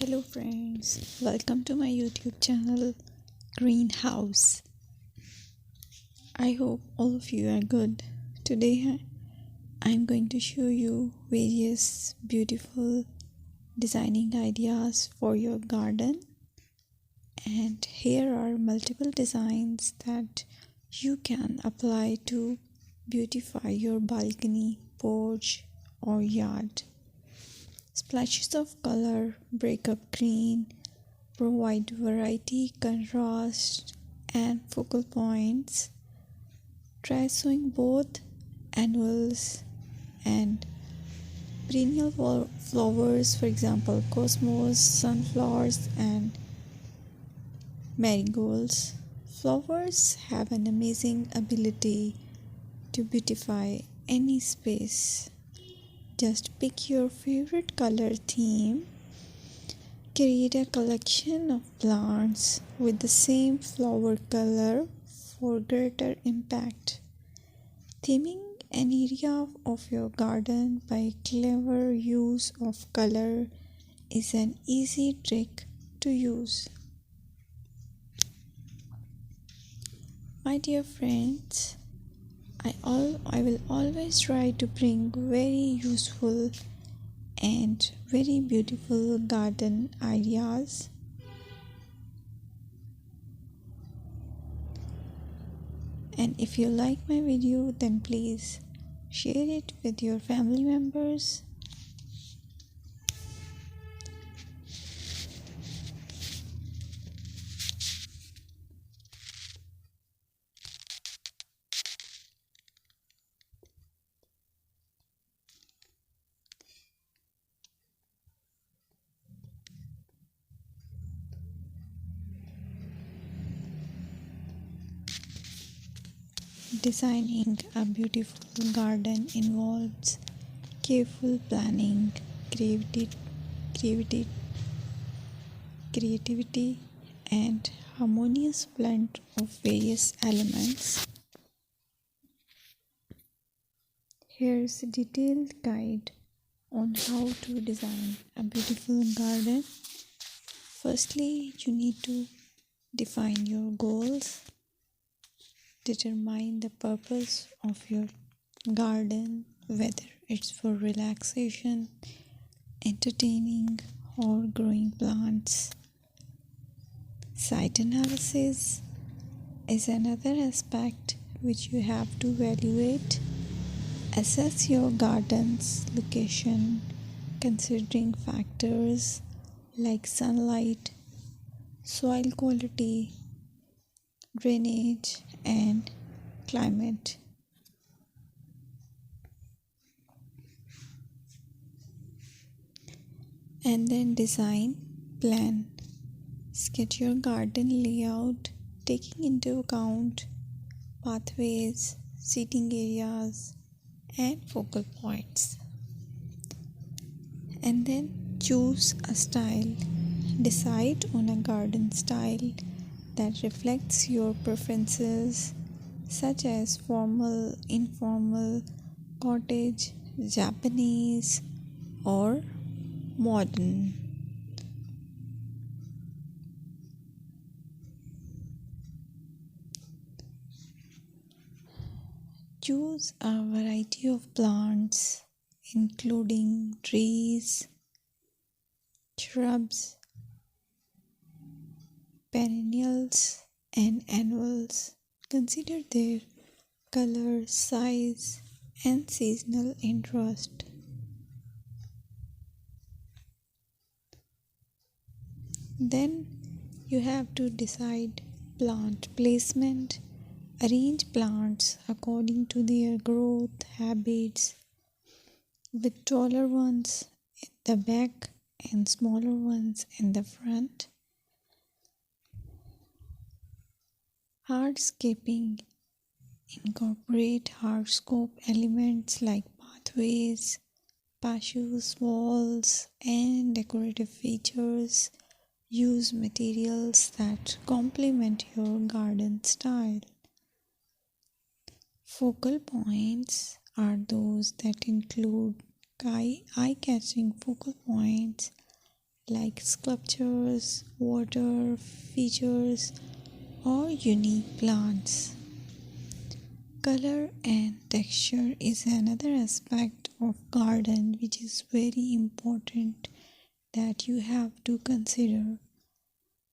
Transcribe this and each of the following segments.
Hello friends, welcome to my YouTube channel Greenhouse. I hope all of you are good. Today I'm going to show you various beautiful designing ideas for your garden, and here are multiple designs that you can apply to beautify your balcony, porch or yard. Splashes of color break up green, provide variety, contrast, and focal points. Try sowing both annuals and perennial flowers, for example, cosmos, sunflowers, and marigolds. Flowers have an amazing ability to beautify any space. Just pick your favorite color theme. Create a collection of plants with the same flower color for greater impact. Theming an area of your garden by clever use of color is an easy trick to use. My dear friends, I will always try to bring very useful and very beautiful garden ideas. And if you like my video, then please share it with your family members. Designing a beautiful garden involves careful planning, creativity, creativity, and harmonious blend of various elements. Here's a detailed guide on how to design a beautiful garden. Firstly, you need to define your goals. Determine the purpose of your garden, whether it's for relaxation, entertaining, or growing plants. Site analysis is another aspect which you have to evaluate. Assess your garden's location, considering factors like sunlight, soil quality, drainage, and climate. And then design plan. Sketch your garden layout, taking into account pathways, seating areas, and focal points. And then choose a style. Decide on a garden style that reflects your preferences, such as formal, informal, cottage, Japanese, or modern. Choose a variety of plants, including trees, shrubs, perennials, and annuals. Consider their color, size, and seasonal interest. Then you have to decide plant placement. Arrange plants according to their growth habits, with taller ones in the back and smaller ones in the front. Hardscaping. Incorporate hardscape elements like pathways, patios, walls, and decorative features. Use materials that complement your garden style. Focal points are those that include eye-catching focal points like sculptures, water features, or unique plants. Color and texture is another aspect of garden which is very important that you have to consider.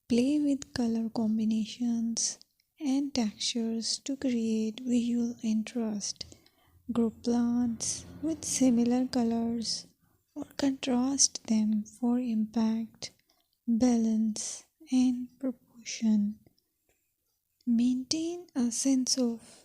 Play with color combinations and textures to create visual interest. Group plants with similar colors or contrast them for impact, balance, and proportion. Maintain a sense of